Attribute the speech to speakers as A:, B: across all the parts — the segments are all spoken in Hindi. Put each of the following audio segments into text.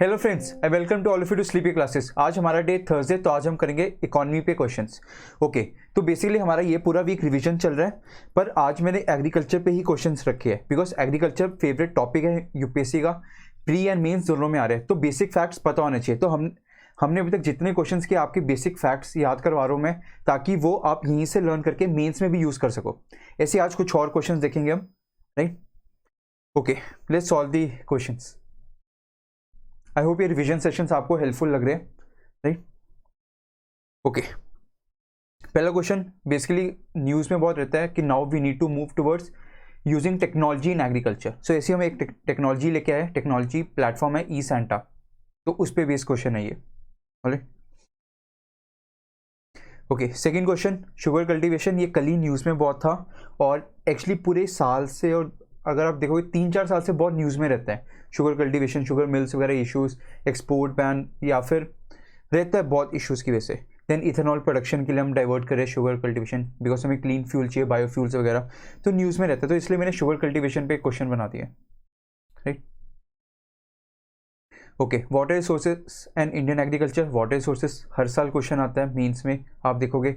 A: Hello friends, I welcome to all of you to sleepy classes. आज हमारा डे थर्सडे, तो आज हम करेंगे इकोनॉमी पे क्वेश्चंस। ओके, तो बेसिकली हमारा ये पूरा वीक रिवीजन चल रहा है, पर आज मैंने एग्रीकल्चर पे ही क्वेश्चंस रखे हैं बिकॉज एग्रीकल्चर फेवरेट टॉपिक है यूपीएससी का। प्री एंड मेंस दोनों में आ रहे हैं, तो बेसिक फैक्ट्स पता होने चाहिए। तो हमने अभी तक जितने क्वेश्चंस किए आपके बेसिक फैक्ट्स याद करवा रहा हूँ मैं, ताकि वो आप यहीं से लर्न करके मेंस में भी यूज कर सको। ऐसे आज कुछ और क्वेश्चंस देखेंगे हम, right. Okay, let's solve the questions. I hope ये रिविजन सेशंस आपको हेल्पफुल लग रहे हैं, राइट। ओके, पहला क्वेश्चन बेसिकली न्यूज़ में बहुत रहता है कि now we need to move towards using technology in agriculture. So ऐसे हम एक टेक्नोलॉजी लेके आए, टेक्नोलॉजी प्लेटफॉर्म है ई सेंटा, तो उस पर बेस्ड क्वेश्चन है ये। Okay, second question, sugar cultivation. ये कल ही न्यूज़ में बहुत था और एक्चुअली पूरे साल से, और अगर आप देखोगे 3-4 साल से बहुत न्यूज़ में रहता है शुगर कल्टीवेशन, शुगर मिल्स वगैरह इश्यूज, एक्सपोर्ट बैन, या फिर रहता है बहुत इश्यूज़ की वजह से। देन इथेनॉल प्रोडक्शन के लिए हम डाइवर्ट करें शुगर कल्टीवेशन, बिकॉज हमें क्लीन फ्यूल चाहिए, बायोफ्यूल्स वगैरह, तो न्यूज़ में रहता है। तो इसलिए मैंने शुगर कल्टीवेशन पे एक क्वेश्चन बना दिया, right. Okay, water resources and Indian agriculture. Water resources हर साल क्वेश्चन आता है मेंस में, आप देखोगे।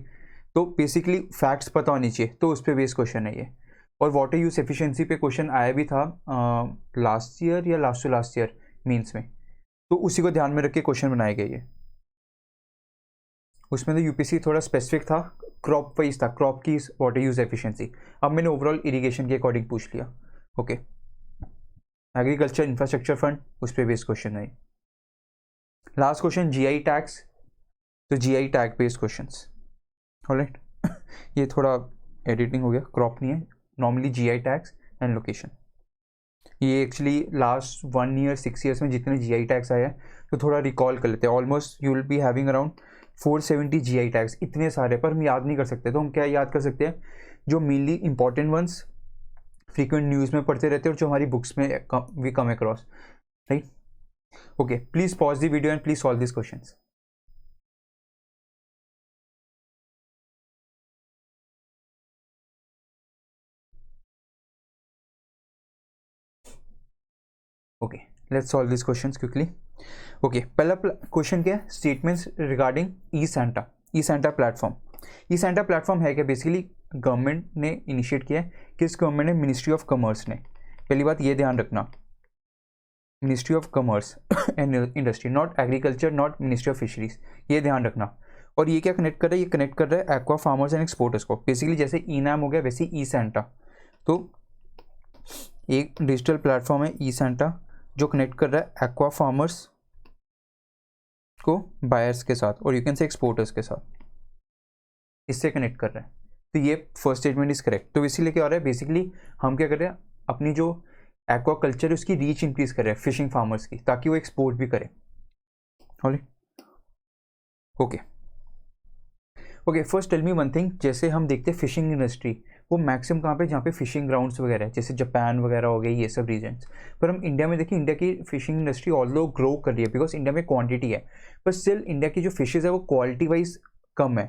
A: तो बेसिकली फैक्ट्स पता होनी चाहिए, तो उस पर बेस्ड क्वेश्चन है ये। और वाटर यूज एफिशिएंसी पे क्वेश्चन आया भी था लास्ट ईयर या last to last year mains में, तो उसी को ध्यान में रख के क्वेश्चन बनाए गए ये। उसमें तो यूपीएससी थोड़ा स्पेसिफिक था, क्रॉप वाइज था, क्रॉप की वाटर यूज एफिशिएंसी। अब मैंने ओवरऑल इरिगेशन के अकॉर्डिंग पूछ लिया। ओके, एग्रीकल्चर इंफ्रास्ट्रक्चर फंड, उस पर बेस्ड क्वेश्चन है। लास्ट क्वेश्चन जीआई टैक्स, तो GI tag based questions, alright. ये थोड़ा एडिटिंग हो गया, क्रॉप नहीं है, normally GI tags and location. ये एक्चुअली लास्ट 1 ईयर 6 ईयर्स में जितने जीआई टैग्स आए हैं, तो थोड़ा रिकॉल कर लेते हैं। Almost you will be having around 470 GI tags, इतने सारे, पर हम याद नहीं कर सकते। तो हम क्या याद कर सकते हैं, जो mainly important ones frequent news में पढ़ते रहते हैं और जो हमारी बुक्स में we come across, right. Okay, please pause the video and please solve this questions. Okay, let's solve this questions quickly. Okay, पहला क्वेश्चन क्या है, statements regarding e SANTA. E SANTA platform, e SANTA platform है क्या, बेसिकली गवर्नमेंट ने इनिशिएट किया है। किस गवर्नमेंट ने, मिनिस्ट्री ऑफ कॉमर्स ने। पहली बात ये ध्यान रखना, ministry of commerce and industry, not agriculture, not ministry of fisheries, ये ध्यान रखना। और ये क्या कनेक्ट कर रहा है, ये कनेक्ट कर रहा है एक्वा फार्मर्स एंड एक्सपोर्टर्स को। बेसिकली जैसे ई नैम हो गया, वैसे ई सेंटा, तो एक डिजिटल प्लेटफॉर्म है ई सेंटा जो कनेक्ट कर रहा है एक्वा फार्मर्स को बायर्स के साथ, और यू कैन से एक्सपोर्टर्स के साथ, इससे कनेक्ट कर रहा है। तो ये फर्स्ट स्टेटमेंट इज करेक्ट। तो इसीलिए क्या हो रहा है, बेसिकली हम क्या कर रहे हैं, अपनी जो एक्वा कल्चर है उसकी रीच इंक्रीज कर रहे हैं फिशिंग फार्मर्स की, ताकि वो एक्सपोर्ट भी करें। Okay okay, first tell me one thing. जैसे हम देखते हैं फिशिंग इंडस्ट्री, वो मैक्सिमम कहाँ पे, जहाँ पे फिशिंग ग्राउंड्स वगैरह है, जैसे जापान वगैरह हो गए, ये सब रीजन्स। पर हम इंडिया में देखिए, इंडिया की फिशिंग इंडस्ट्री ऑल्दो ग्रो कर रही है बिकॉज इंडिया में क्वांटिटी है, पर स्टिल इंडिया की जो फिशेज है वो क्वालिटी वाइज कम है।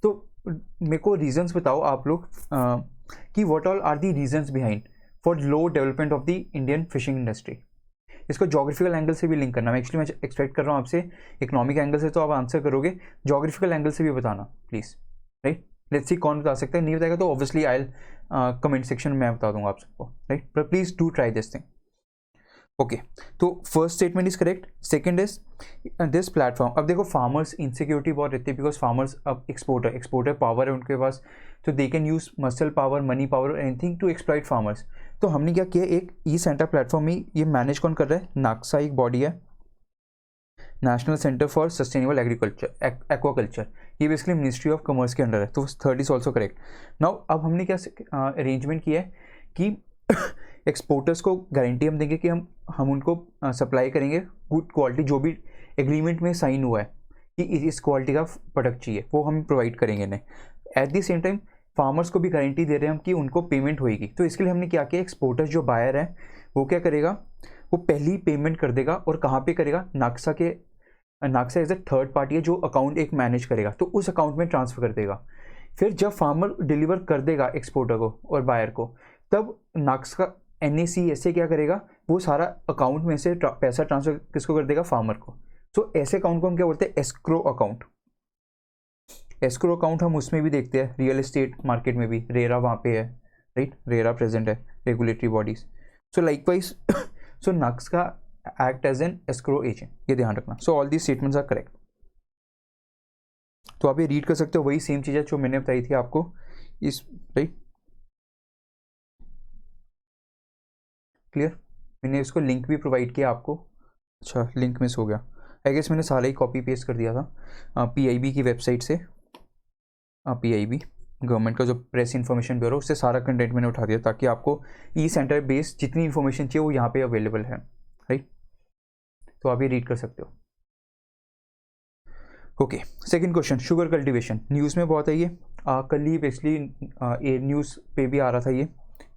A: तो मेरे को रीजन्स बताओ आप लोग कि what all are the reasons behind for low development of the Indian fishing industry. इसको जोग्राफिकल एंगल से भी लिंक करना। मैं एक्सपेक्ट कर रहा हूँ आपसे, इकोनॉमिक एंगल से तो आप आंसर करोगे, जोग्राफिकल एंगल से भी बताना प्लीज़, राइट। लेट्स सी कौन बता सकता है, नहीं बताएगा तो ऑब्वियसली आई कमेंट सेक्शन में मैं बता दूंगा आप सबको, राइट। पर please do try this thing. Okay, तो first statement is correct. Second is this platform. अब देखो, फार्मर्स इनसिक्योरिटी बहुत रहती है बिकॉज फार्मर्स अब एक्सपोर्टर पावर है उनके पास, तो they can use muscle power, money power, anything to exploit farmers. तो हमने क्या किया, एक ई सेंटा प्लेटफॉर्म में ये मैनेज कौन कर रहा है, नाक्सा एक बॉडी है, national centre for sustainable agriculture aquaculture, ये बेसिकली मिनिस्ट्री ऑफ कॉमर्स के अंडर है। तो third is also correct. Now अब हमने क्या अरेंजमेंट किया है कि एक्सपोर्टर्स को गारंटी हम देंगे कि हम उनको सप्लाई करेंगे गुड क्वालिटी, जो भी एग्रीमेंट में साइन हुआ है कि इस क्वालिटी का प्रोडक्ट चाहिए, वो हम प्रोवाइड करेंगे इन्हें। At the same time farmers को भी गारंटी दे रहे हैं हम कि उनको पेमेंट होएगी। तो इसके लिए हमने क्या किया, एक्सपोर्टर्स जो बायर है वो क्या करेगा, वो पहली पेमेंट कर देगा, और कहाँ पे करेगा, नाक्सा एज अ थर्ड पार्टी है जो अकाउंट एक मैनेज करेगा, तो उस अकाउंट में ट्रांसफर कर देगा। फिर जब फार्मर डिलीवर कर देगा एक्सपोर्टर को और बायर को, तब नाक्सा NACSA क्या करेगा, वो सारा अकाउंट में से पैसा ट्रांसफर किसको कर देगा, फार्मर को। सो ऐसे अकाउंट को हम क्या बोलते हैं, एस्क्रो अकाउंट। एस्क्रो अकाउंट हम उसमें भी देखते हैं, रियल एस्टेट मार्केट में भी, रेरा वहाँ पे है, राइट, रेरा प्रेजेंट है, regulatory bodies. So likewise so नक्स का act as an escrow agent, ये ध्यान रखना। So all these statements are correct. तो आप ये रीड कर सकते हो, वही सेम चीज़ है जो मैंने बताई थी आपको इस, राइट, क्लियर। मैंने इसको लिंक भी प्रोवाइड किया आपको। अच्छा, लिंक मिस हो गया, आई गेस मैंने सारा ही कॉपी पेस्ट कर दिया था PIB की वेबसाइट से। PIB गवर्नमेंट का जो प्रेस इन्फॉर्मेशन ब्यूरो, उससे सारा कंटेंट मैंने उठा दिया ताकि आपको ई सेंटर बेस्ड जितनी इन्फॉर्मेशन चाहिए वो यहाँ पे अवेलेबल है, राइट। तो आप ये रीड कर सकते हो। Okay, second question, sugar cultivation. News में बहुत है ये, कल ही बेसिकली न्यूज़ पे भी आ रहा था ये,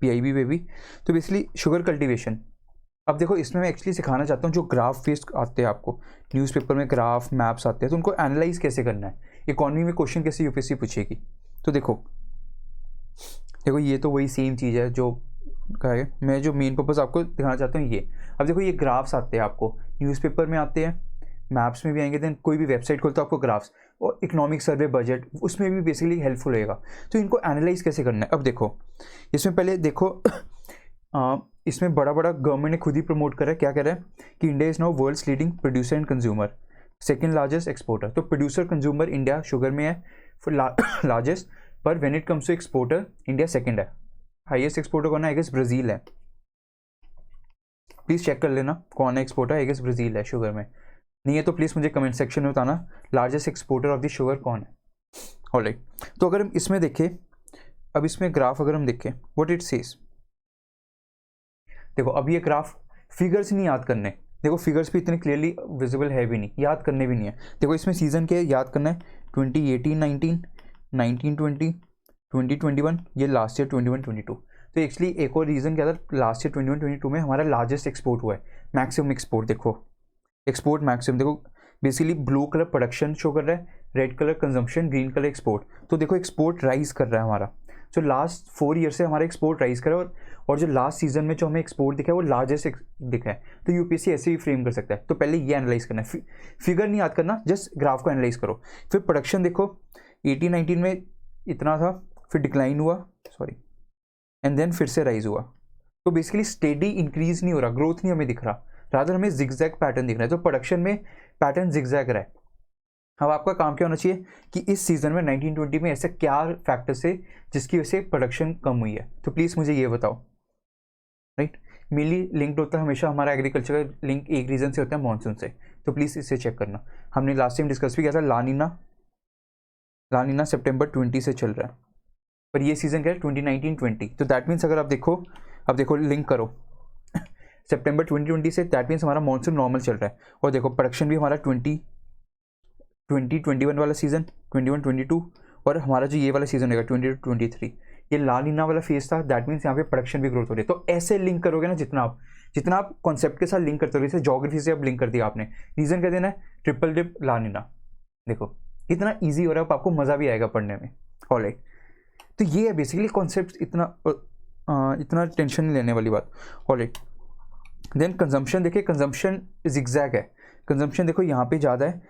A: PIB पे भी। तो बेसिकली शुगर कल्टीवेशन, अब देखो इसमें मैं एक्चुअली सिखाना चाहता हूँ, जो ग्राफ बेस्ड आते हैं आपको न्यूज़पेपर में, ग्राफ मैप्स आते हैं, तो उनको एनालाइज कैसे करना है, इकोनॉमी में क्वेश्चन कैसे UPSC पूछेगी। तो देखो ये तो वही सेम चीज़ है जो कहा है, मैं जो मेन पर्पज़ आपको दिखाना चाहता हूँ ये। अब देखो ये ग्राफ्स आते हैं आपको न्यूज़पेपर में आते हैं, मैप्स में भी आएंगे, देन कोई भी वेबसाइट खोलते हो आपको ग्राफ्स, और इकोनॉमिक सर्वे बजट उसमें भी बेसिकली हेल्पफुल होएगा। तो इनको एनालाइज कैसे करना है, अब देखो इसमें पहले देखो इसमें बड़ा बड़ा गवर्नमेंट ने खुद ही प्रमोट करा है, क्या कह रहा है कि India is now world's leading producer and consumer, second largest exporter. तो प्रोड्यूसर कंज्यूमर इंडिया शुगर में है लार्जेस्ट, पर when it comes to exporter India second है। हाईएस्ट एक्सपोर्टर कौन है, आई गेस ब्राज़ील है, प्लीज़ चेक कर लेना कौन है एक्सपोर्टर, आई गेस ब्राज़ील है शुगर में, नहीं है तो प्लीज़ मुझे कमेंट सेक्शन में बताना largest exporter of the sugar कौन है। ऑलराइट, तो अगर हम इसमें देखें, अब इसमें ग्राफ अगर हम देखें व्हाट इट सेज, देखो अब ये ग्राफ फिगर्स नहीं याद करने, देखो फिगर्स भी इतने क्लियरली विजिबल है भी नहीं, याद करने भी नहीं है। देखो इसमें सीजन के याद करना है 2018-19, 19-20, 2021, ये लास्ट ईयर 21-22। तो एक्चुअली एक और रीज़न क्या था, लास्ट ईयर 21-22 में हमारा लार्जेस्ट एक्सपोर्ट हुआ है, मैक्सिमम एक्सपोर्ट, देखो एक्सपोर्ट मैक्सिमम, देखो basically blue colour production show कर रहा है, red colour consumption, green colour export. तो देखो एक्सपोर्ट राइज कर रहा है हमारा, जो लास्ट 4 ईयर से हमारा एक्सपोर्ट राइज कर रहा है, और जो लास्ट सीजन में जो हमें एक्सपोर्ट दिखा है वो लार्जेस्ट दिखा है। तो UPSC ऐसे ही फ्रेम कर सकता है। तो पहले ये एनालाइज करना है, फिगर नहीं याद करना, जस्ट ग्राफ को एनालाइज करो। फिर प्रोडक्शन देखो 18-19 में इतना था, फिर डिक्लाइन हुआ, सॉरी, एंड देन फिर से राइज हुआ। तो बेसिकली स्टेडी इंक्रीज नहीं हो रहा, ग्रोथ नहीं हमें दिख रहा, रादर हमें जिगजैग पैटर्न दिख रहा है। तो प्रोडक्शन में पैटर्न जिगजैग रहा है। अब आपका काम क्या होना चाहिए कि इस सीजन में 19-20 में ऐसे क्या फैक्टर्स है जिसकी वजह से प्रोडक्शन कम हुई है, तो प्लीज़ मुझे ये बताओ, राइट। मेनली लिंक्ड होता है हमेशा हमारा एग्रीकल्चर का लिंक एक रीज़न से होता है, मानसून से। तो प्लीज़ इसे चेक करना, हमने लास्ट टाइम डिस्कस भी किया था, लानीना सितंबर 20 से चल रहा है, पर ये सीजन क्या है 2019-20। तो दैट मीन्स अगर आप देखो, अब देखो लिंक करो सितंबर 2020 से, दैट मीन्स हमारा मानसून नॉर्मल चल रहा है। और देखो प्रोडक्शन भी हमारा 2021 वाला सीजन, 21-22, और हमारा जो ये वाला सीजन होगा 22-23, ये लानीना वाला फेज था, दैट मीन्स यहाँ पे प्रोडक्शन भी ग्रोथ हो रही है। तो ऐसे लिंक करोगे ना, जितना आप कॉन्सेप्ट के साथ लिंक करते हो, जैसे ज्योग्राफी से अब लिंक कर दिया आपने, रीजन क्या देना है, ट्रिपल डिप लानीना। देखो कितना ईजी हो रहा है, आपको मज़ा भी आएगा पढ़ने में। ऑलराइट, तो ये है बेसिकली कॉन्सेप्ट, इतना टेंशन नहीं लेने वाली बात। ऑलराइट, देन कंजम्पशन देखिए, कंजम्पशन जिगजैग है। कंजम्पशन देखो यहाँ पे ज़्यादा है,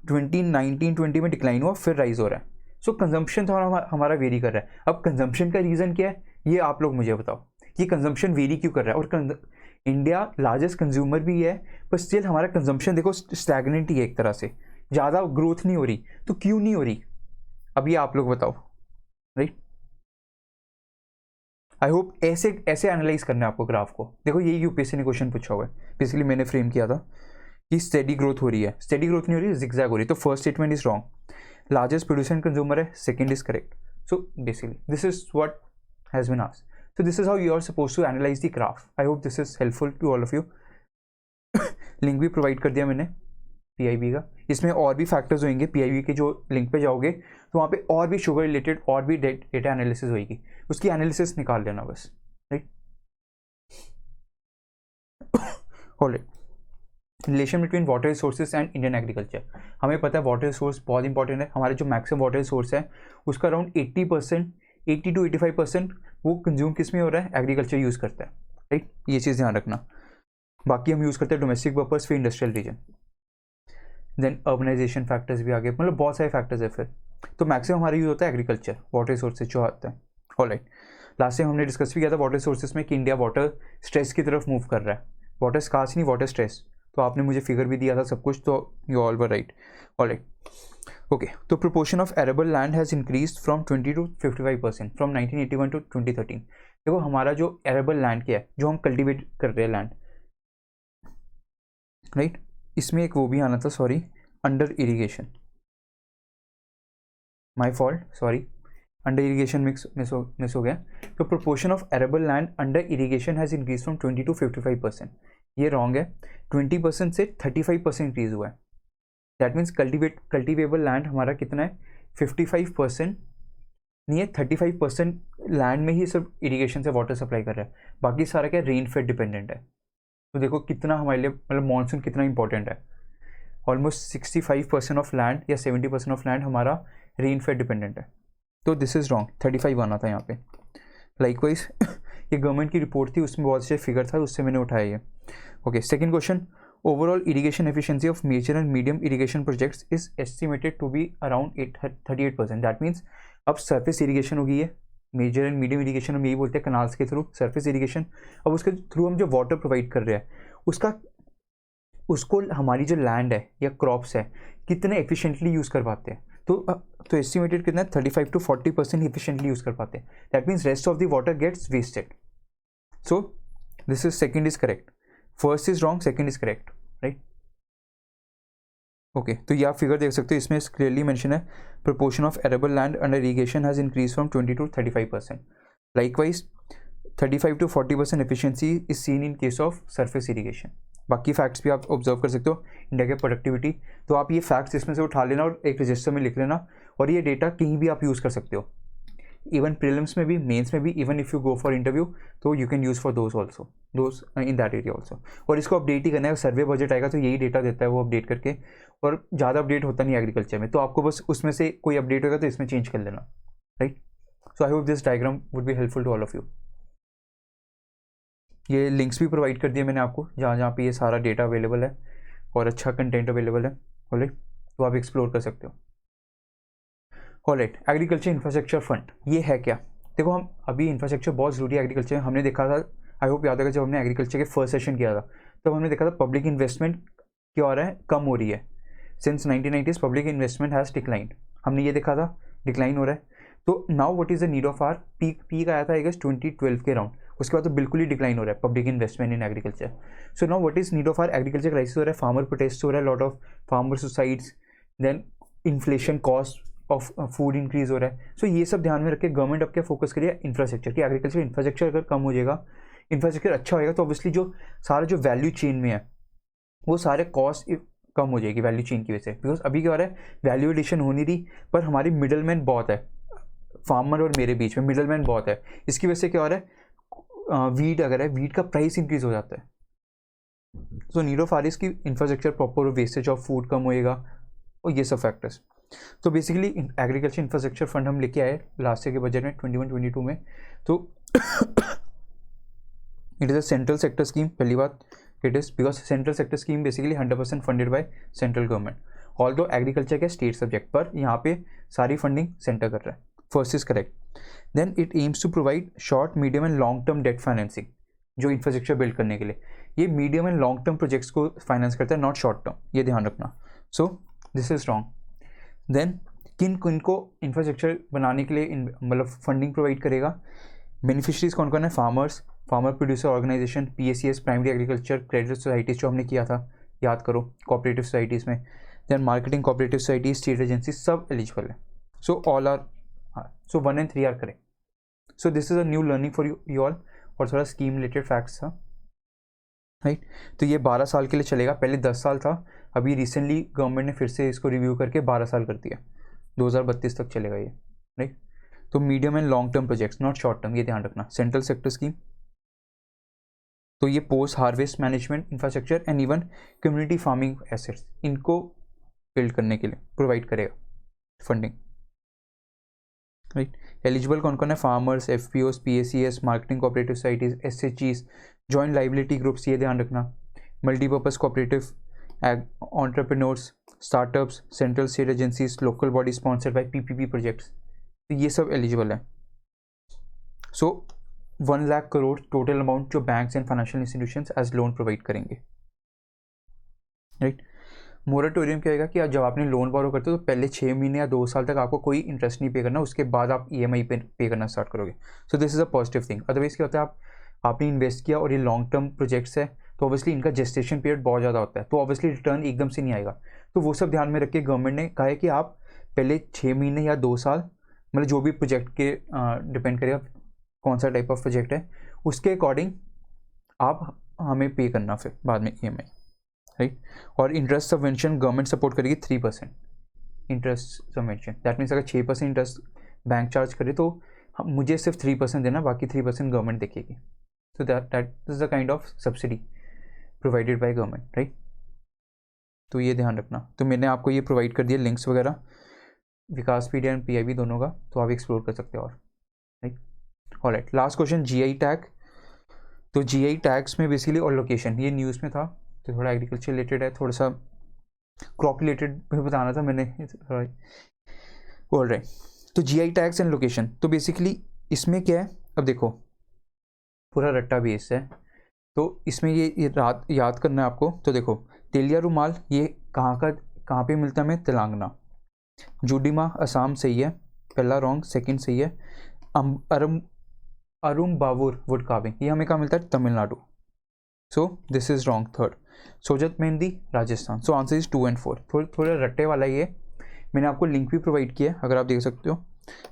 A: 2019-20 में डिक्लाइन हुआ, फिर राइज हो रहा है। सो कंजम्पशन थोड़ा हमारा वेरी कर रहा है। अब कंजम्पशन का रीज़न क्या है, ये आप लोग मुझे बताओ, कि कंजम्पशन वेरी क्यों कर रहा है। और इंडिया लार्जेस्ट कंज्यूमर भी है, पर स्टिल हमारा कंजम्पशन देखो स्टैग्नेंट ही है एक तरह से, ज़्यादा ग्रोथ नहीं हो रही। तो क्यों नहीं हो रही, अब ये आप लोग बताओ, राइट। आई होप ऐसे एनालाइज करना है आपको ग्राफ को। देखो ये UPSC ने क्वेश्चन पूछा हुआ है, बेसिकली मैंने फ्रेम किया था कि स्टेडी ग्रोथ हो रही है, स्टेडी ग्रोथ नहीं हो रही है, जिगजैग हो रही है। तो first statement is wrong, largest producer and consumer है, second is correct. So basically this is what has been asked, so this is how you are suppose to analyse the graph. I hope this is helpful to all of you. Link भी प्रोवाइड कर दिया मैंने PIB का, इसमें और भी फैक्टर्स होंगे। PIB के जो लिंक पे जाओगे तो वहाँ पे और भी शुगर रिलेटेड और भी डेटा एनालिसिस होगी, उसकी एनालिसिस निकाल लेना बस, right. Alright, relation between water resources and Indian agriculture. हमें पता है वाटर रिसोर्स बहुत इंपॉर्टेंट है, हमारे जो मैक्सिमम वाटर रिसोर्स है उसका अराउंड 80% 80 to 85% वो कंज्यूम किस में हो रहा है, एग्रीकल्चर यूज़ करता है, राइट। ये चीज़ ध्यान रखना। बाकी हम यूज़ करते हैं डोमेस्टिक पर्पस, फिर industrial reason, then urbanisation factors भी आगे, मतलब बहुत सारे फैक्टर्स है फिर। तो मैक्सिमम हमारा यूज़ होता है एग्रीकल्चर, वाटर रिसोर्सेज जो आता है। ऑलराइट, लास्ट टाइम हमने डिस्कस भी किया था वाटर रिसोर्सेज में कि इंडिया वाटर स्ट्रेस की तरफ मूव कर रहा है, वाटर स्कार्स नहीं, वाटर स्ट्रेस। तो आपने मुझे फिगर भी दिया था सब कुछ, तो you all were right. Alright, okay. तो proportion of arable land has increase from 20 to 55% from 1981 to 2013। देखो हमारा जो एरेबल लैंड क्या है, जो हम कल्टिवेट कर रहे हैं लैंड, राइट, इसमें एक वो भी आना था, sorry, under irrigation, my fault, sorry, under irrigation miss हो गया। तो proportion of arable land under irrigation has increase from 20 to 55%। ये रॉन्ग है, 20% से 35% इंक्रीज हुआ है। दैट मीन्स कल्टिवेबल लैंड हमारा कितना है, 55% नहीं है, 35% लैंड में ही सिर्फ इरीगेशन से वाटर सप्लाई कर रहा है, बाकी सारा क्या रेन फेड डिपेंडेंट है। तो देखो कितना हमारे लिए, मतलब मानसून कितना इंपॉर्टेंट है। ऑलमोस्ट 65% ऑफ लैंड या 70% ऑफ लैंड हमारा रेन फेड डिपेंडेंट है। तो दिस इज़ रॉन्ग, 35 आना था यहाँ पे। लाइकवाइज ये गवर्नमेंट की रिपोर्ट थी, उसमें बहुत से फिगर था, उससे मैंने उठाया ये। Okay, second question, overall irrigation efficiency of major and medium irrigation projects is estimated to be around 38%। That means अब सरफेस इरीगेशन हो गई है, मेजर एंड मीडियम इरीगेशन हम यही बोलते हैं, कनाल्स के थ्रू सरफेस इरीगेशन। अब उसके थ्रू हम जो वाटर प्रोवाइड कर रहे हैं उसको हमारी जो लैंड है या क्रॉप्स है कितने एफिशिएंटली यूज़ कर पाते हैं। तो एस्टिमेटेड कितना है, 35 to 40% एफिशिएंटली यूज़ कर पाते हैं। That means rest of the water gets wasted. So this is second is correct, first is wrong, second is correct, right. Okay, तो ये आप फिगर देख सकते हो, इसमें क्लियरली मेंशन है proportion of arable land under irrigation has increase from 20 to 35%। Likewise 35 to 40% efficiency is seen in case of surface irrigation. बाकी फैक्ट्स भी आप ऑब्जर्व कर सकते हो, इंडिया के प्रोडक्टिविटी। तो आप ये फैक्ट्स इसमें से उठा लेना और एक रजिस्टर में लिख लेना, और ये डेटा कहीं भी आप यूज़ कर सकते हो, इवन प्रीलिम्स में भी, मेंस में भी, even if you go for interview, तो you can use for those also, those in that area also. और इसको अपडेट ही करना है, सर्वे बजट आएगा तो यही डेटा देता है वो अपडेट करके, और ज़्यादा अपडेट होता नहीं एग्रीकल्चर में, तो आपको बस उसमें से कोई अपडेट होगा तो इसमें चेंज कर लेना, right. So I hope this diagram would be helpful to all of you. ये लिंक्स भी प्रोवाइड कर दिए मैंने आपको, जहाँ जहाँ पे ये सारा डेटा अवेलेबल है और अच्छा कंटेंट अवेलेबल है, ऑलराइट, तो आप एक्सप्लोर कर सकते हो। ऑलराइट, एग्रीकल्चर इंफ्रास्ट्रक्चर फंड ये है क्या। देखो हम अभी इंफ्रास्ट्रक्चर बहुत ज़रूरी है एग्रीकल्चर में, हमने देखा था, आई होप याद होगा जब हमने एग्रीकल्चर के फर्स्ट सेशन किया था, तब हमने देखा था पब्लिक इन्वेस्टमेंट क्या हो रहा है, कम हो रही है। Since 1990s public investment has declined, हमने ये देखा था, डिक्लाइन हो रहा है। तो now what is the need of hour, peak आया था आई गेस 2012 के अराउंड, उसके बाद तो बिल्कुल ही डिक्लाइन हो रहा है public investment in agriculture. So now what is need of hour, agriculture crisis हो रहा है, फार्मर प्रोटेस्ट हो रहा है, lot of farmer suicides, then inflation, cost of food increase हो रहा है। सो ये सब ध्यान में रख के गवर्नमेंट अब क्या फोकस करिए, इंफ्रास्ट्रक्चर की। एग्रीकल्चर इंफ्रास्ट्रक्चर अगर कम हो जाएगा, इंफ्रास्ट्रक्चर अच्छा होएगा, तो ऑब्वियसली जो सारा जो वैल्यू चेन में है वो सारे कॉस्ट कम हो जाएगी वैल्यू चेन की वजह से। बिकॉज अभी क्या हो रहा है, वैल्यू एडिशन हो नहीं रही, पर हमारी मिडल मैन बहुत है, फार्मर और मेरे बीच में मिडल मैन बहुत है। इसकी वजह से क्या हो रहा है, वीट अगर है, वीट का प्राइस इंक्रीज हो जाता है। So need of hour is key infrastructure proper, wastage of food कम होएगा, और ये सब फैक्टर्स। तो बेसिकली एग्रीकल्चर इंफ्रास्ट्रक्चर फंड हम लेके आए लास्ट ईयर के बजट में 21-22 में। तो it is a central sector scheme, पहली बात it is, because central sector scheme basically 100% funded by central government. Although agriculture के स्टेट सब्जेक्ट, पर यहाँ पे सारी फंडिंग सेंटर कर रहा है। First is correct. Then it aims to provide short, medium and long term debt financing, जो इंफ्रास्ट्रक्चर बिल्ड करने के लिए। ये medium and long term projects को फाइनेंस करता है, नॉट शॉर्ट टर्म, ये ध्यान रखना। So this is wrong. Then किन को इंफ्रास्ट्रक्चर बनाने के लिए मतलब फंडिंग प्रोवाइड करेगा, बेनिफिशरीज कौन कौन है, farmers, farmer producer organisation, PACS, primary agriculture credit societies जो हमने किया था, याद करो, कोऑपरेटिव सोसाइटीज़ में। Then marketing cooperative society, state agency, सब एलिजिबल है। So all are, so 1 and 3 are correct. So this is a new learning for you all, और थोड़ा स्कीम रिलेटेड फैक्ट्स था, राइट। तो ये 12 साल के लिए चलेगा, पहले 10 साल था, अभी रिसेंटली गवर्नमेंट ने फिर से इसको रिव्यू करके 12 साल कर दिया, 2032 तक चलेगा ये, राइट। तो medium and long term projects, not short term, ये ध्यान रखना। सेंट्रल सेक्टर स्कीम, तो ये post harvest management infrastructure and even community farming assets, इनको बिल्ड करने के लिए प्रोवाइड करेगा फंडिंग, राइट। एलिजिबल कौन कौन है? Farmers, FPOs, PACS, marketing cooperative societies, SHGs, joint liability groups, ये ध्यान रखना, multipurpose cooperative, entrepreneurs, startups, central state agencies, local body sponsored by PPP projects, तो ये सब एलिजिबल है। So 1 lakh crore total amount जो banks and financial institutions as loan provide करेंगे, राइट। मोरेटोरियम क्या होगा कि जब आपने लोन बोरो करते हो तो पहले 6 महीने या 2 साल तक आपको कोई इंटरेस्ट नहीं पे करना, उसके बाद आप EMI पे करना स्टार्ट करोगे। So this is a positive thing. Otherwise क्या होता है, आपने इन्वेस्ट किया और ये लॉन्ग टर्म प्रोजेक्ट्स है तो ऑब्वियसली इनका जेस्टेशन पीरियड बहुत ज़्यादा होता है, तो ऑब्वियसली रिटर्न एकदम से नहीं आएगा। तो वो सब ध्यान में रख के गवर्नमेंट ने कहा है कि आप पहले 6 महीने या 2 साल, मतलब जो भी प्रोजेक्ट के डिपेंड करेगा कौन सा टाइप ऑफ प्रोजेक्ट है, उसके अकॉर्डिंग आप हमें पे करना फिर बाद में EMI, राइट। और इंटरेस्ट सबवेंशन गवर्नमेंट सपोर्ट करेगी 3% इंटरेस्ट सबवेंशन। दैट मीन्स अगर 6% इंटरेस्ट बैंक चार्ज करे तो मुझे सिर्फ 3% देना, बाकी 3% गवर्नमेंट देखेगी। So that is the kind of subsidy provided by government, right. तो ये ध्यान रखना। तो मैंने आपको ये प्रोवाइड कर दिया लिंक्स वगैरह, विकासपीडिया एंड PIB दोनों का, तो आप एक्सप्लोर कर सकते हो और, right. Alright, last question GI tag. तो GI टैग्स में बेसिकली और लोकेशन, ये न्यूज़ में था तो थोड़ा एग्रीकल्चर रिलेटेड है, थोड़ा सा क्रॉप रिलेटेड भी बताना था मैंने। ऑलराइट, तो GI टैग्स एंड लोकेशन, तो बेसिकली इसमें क्या है, अब देखो पूरा रट्टा बेस है, तो इसमें ये याद करना है आपको। तो देखो तेलिया रुमाल ये कहाँ पे मिलता है? हमें तेलंगाना। जुडिमा असम सही है, पहला रॉन्ग, सेकंड सही है। अरुम बावुर वुड कार्विंग ये हमें कहाँ मिलता है? तमिलनाडु। सो this is wrong, third. Sojat mehndi Rajasthan. So answer is 2 and 4। थोड़ा रट्टे वाला ये, मैंने आपको लिंक भी प्रोवाइड किया है, अगर आप देख सकते हो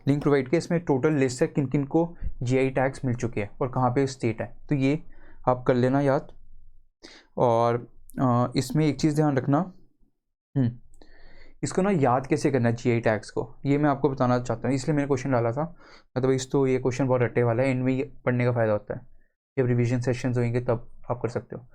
A: लिंक प्रोवाइड किया, इसमें टोटल लिस्ट है किन किन को GI टैग्स मिल चुके हैं और कहाँ पे स्टेट है, तो ये आप कर लेना याद। और इसमें एक चीज़ ध्यान रखना, इसको ना याद कैसे करना है GI टैग्स को, ये मैं आपको बताना चाहता हूँ, इसलिए मैंने क्वेश्चन डाला था। अदरवाइज तो ये क्वेश्चन बहुत रट्टे वाला है, इनमें पढ़ने का फ़ायदा होता है, जब रिवीजन सेशंस होंगे तब आप कर सकते हो।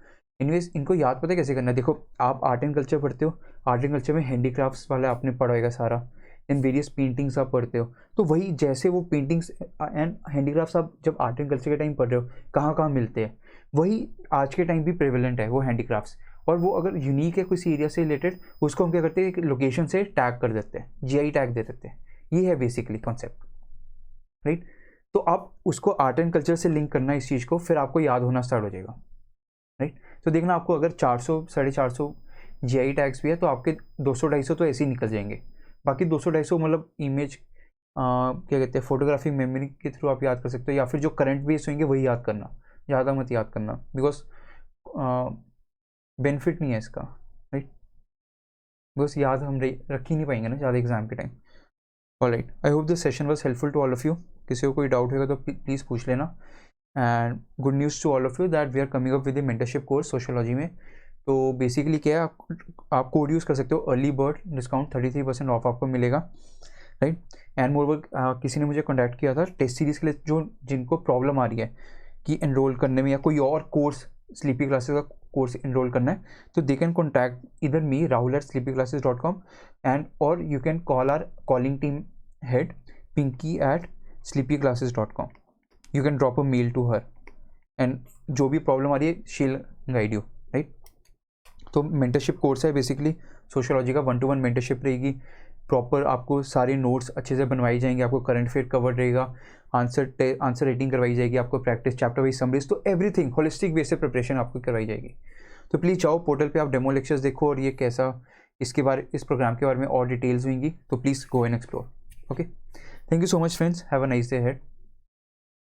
A: इनवेज इनको याद पता है कैसे करना है? देखो आप आर्ट एंड कल्चर पढ़ते हो, आर्ट एंड कल्चर में हैंडीक्राफ्ट्स वाला आपने पढ़ा होगा सारा, एंड वेरियस पेंटिंग्स आप पढ़ते हो, तो वही जैसे वो पेंटिंग्स एंड हैंडीक्राफ्ट्स आप जब आर्ट एंड कल्चर के टाइम पढ़ रहे हो कहाँ कहाँ मिलते हैं, वही आज के टाइम भी प्रेवलेंट है वो हैंडीक्राफ्ट्स। और वो अगर यूनिक है किसी एरिया से रिलेटेड, उसको हम क्या करते हैं, लोकेशन से टैग कर देते हैं, GI टैग दे देते हैं। ये है बेसिकली कॉन्सेप्ट, राइट। तो आप उसको आर्ट एंड कल्चर से लिंक करना इस चीज़ को, फिर आपको याद होना स्टार्ट हो जाएगा, राइट। तो देखना आपको अगर 400 450 GI टैग्स भी है तो आपके 200-250 तो ऐसे ही निकल जाएंगे, बाकी 200-250 मतलब इमेज क्या कहते हैं फोटोग्राफिक मेमोरी के थ्रू आप याद कर सकते हो, या फिर जो करंट बेस होंगे वही याद करना, ज़्यादा मत याद करना, बिकॉज बेनिफिट नहीं है इसका, राइट। बिकॉज याद हम रख ही नहीं पाएंगे ना ज़्यादा एग्जाम के time. Alright, I hope this session was helpful to all of you. किसी को कोई डाउट होगा तो प्लीज़ पूछ लेना। And good news to all of you that we are coming up with the mentorship course sociology में। तो बेसिकली क्या है, आप कोड यूज़ कर सकते हो, अर्ली बर्ड डिस्काउंट 33% ऑफ आपको मिलेगा, राइट। एंड मोरओवर किसी ने मुझे कॉन्टैक्ट किया था टेस्ट सीरीज़ के लिए, जो जिनको प्रॉब्लम आ रही है कि एनरोल करने में या कोई और कोर्स स्लीपी क्लासेस का कोर्स एनरोल करना है, तो दे कैन कॉन्टैक्ट इधर मी rahul@sleepyclasses.com एंड और you can call our calling team head pinky@sleepyclasses.com। You can drop a mail to her and जो भी प्रॉब्लम आ रही है she will guide you, right. तो मेंटरशिप कोर्स है बेसिकली सोशियोलॉजी का, 1-to-1 मेंटरशिप रहेगी, प्रॉपर आपको सारे नोट्स अच्छे से बनवाई जाएंगे, आपको करंट अफेयर कवर रहेगा, आंसर रेटिंग करवाई जाएगी, आपको प्रैक्टिस चैप्टर वाइज समरीज, तो एवरीथिंग होलिस्टिक वे से प्रिपरेशन आपको करवाई जाएगी। तो प्लीज़ जाओ पोर्टल पे, आप डेमो लेक्चर्स देखो और ये कैसा इस प्रोग्राम के बारे में और डिटेल्स होंगी, तो please go and explore. Okay, thank you so much friends, have a nice day ahead.